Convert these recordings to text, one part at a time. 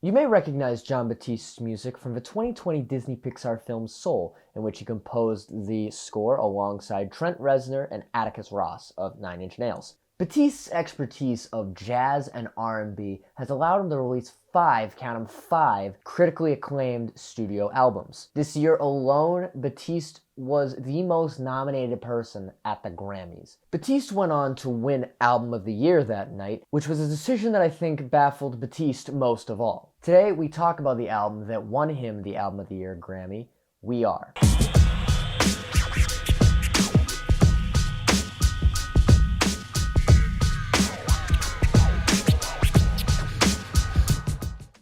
You may recognize Jon Batiste's music from the 2020 Disney Pixar film Soul, in which he composed the score alongside Trent Reznor and Atticus Ross of Nine Inch Nails. Batiste's expertise of jazz and R&B has allowed him to release count 'em, five critically acclaimed studio albums. This year alone, Batiste was the most nominated person at the Grammys. Batiste went on to win Album of the Year that night, which was a decision that I think baffled Batiste most of all. Today, we talk about the album that won him the Album of the Year Grammy, We Are.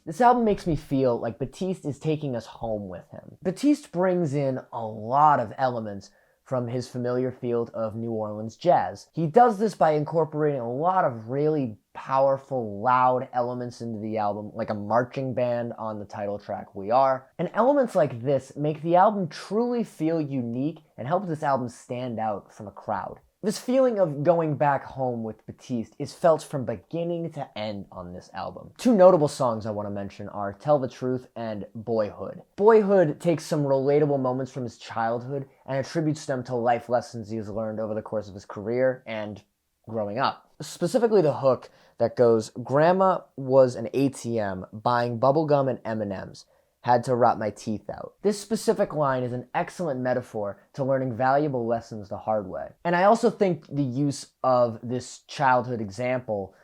This album makes me feel like Batiste is taking us home with him. Batiste brings in a lot of elements from his familiar field of New Orleans jazz. He does this by incorporating a lot of really powerful, loud elements into the album, like a marching band on the title track, We Are. And elements like this make the album truly feel unique and help this album stand out from a crowd. This feeling of going back home with Batiste is felt from beginning to end on this album. Two notable songs I want to mention are Tell the Truth and Boyhood. Boyhood takes some relatable moments from his childhood and attributes them to life lessons he has learned over the course of his career and growing up. Specifically the hook that goes, "Grandma was an ATM buying bubblegum and M&Ms. Had to rot my teeth out." This specific line is an excellent metaphor to learning valuable lessons the hard way. And I also think the use of this childhood example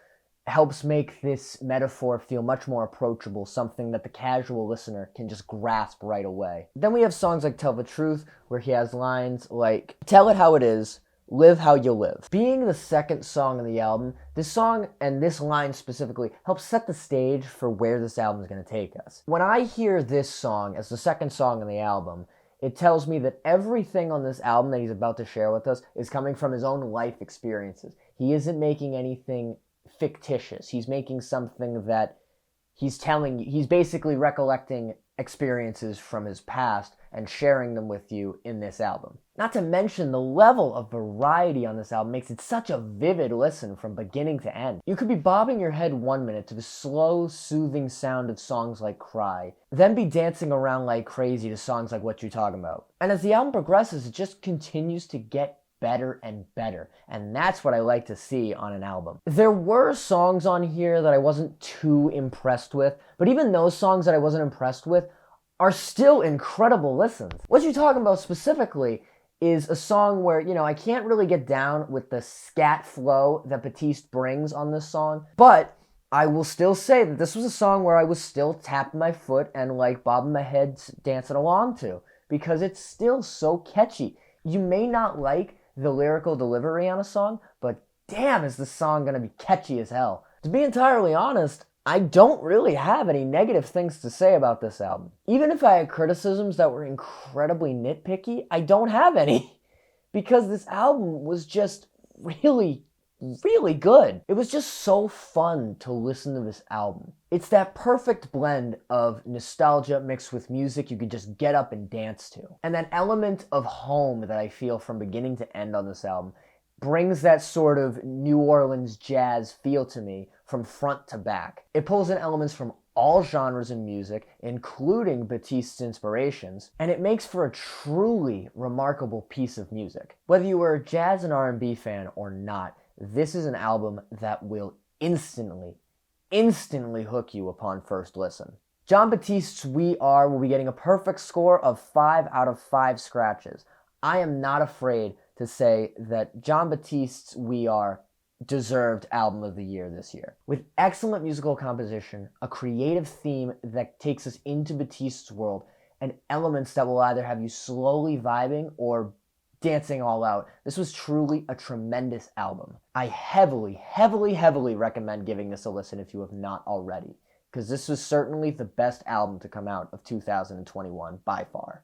helps make this metaphor feel much more approachable, something that the casual listener can just grasp right away. Then we have songs like Tell the Truth, where he has lines like, "Tell it how it is, live how you live." Being the second song on the album, this song and this line specifically helps set the stage for where this album is going to take us. When I hear this song as the second song on the album, it tells me that everything on this album that he's about to share with us is coming from his own life experiences. He isn't making anything fictitious. He's making something that he's basically recollecting experiences from his past and sharing them with you in this album. Not to mention the level of variety on this album makes it such a vivid listen from beginning to end. You could be bobbing your head 1 minute to the slow, soothing sound of songs like Cry, then be dancing around like crazy to songs like What You Talking About. And as the album progresses, it just continues to get better and better, and that's what I like to see on an album. There were songs on here that I wasn't too impressed with, but even those songs that I wasn't impressed with are still incredible listens. What You Talking About specifically is a song where, I can't really get down with the scat flow that Batiste brings on this song, but I will still say that this was a song where I was still tapping my foot and bobbing my head dancing along to, because it's still so catchy. You may not like the lyrical delivery on a song, but damn is this song gonna be catchy as hell. To be entirely honest, I don't really have any negative things to say about this album. Even if I had criticisms that were incredibly nitpicky, I don't have any, because this album was just really, really good. It was just so fun to listen to this album. It's that perfect blend of nostalgia mixed with music you could just get up and dance to. And that element of home that I feel from beginning to end on this album brings that sort of New Orleans jazz feel to me from front to back. It pulls in elements from all genres in music, including Batiste's inspirations, and it makes for a truly remarkable piece of music. Whether you were a jazz and R&B fan or not, this is an album that will instantly hook you upon first listen. Jon Batiste's We Are will be getting a perfect score of 5 out of 5 scratches. I am not afraid to say that Jon Batiste's We Are deserved Album of the Year this year. With excellent musical composition, a creative theme that takes us into Batiste's world, and elements that will either have you slowly vibing or dancing all out, this was truly a tremendous album. I heavily recommend giving this a listen if you have not already, because this was certainly the best album to come out of 2021 by far.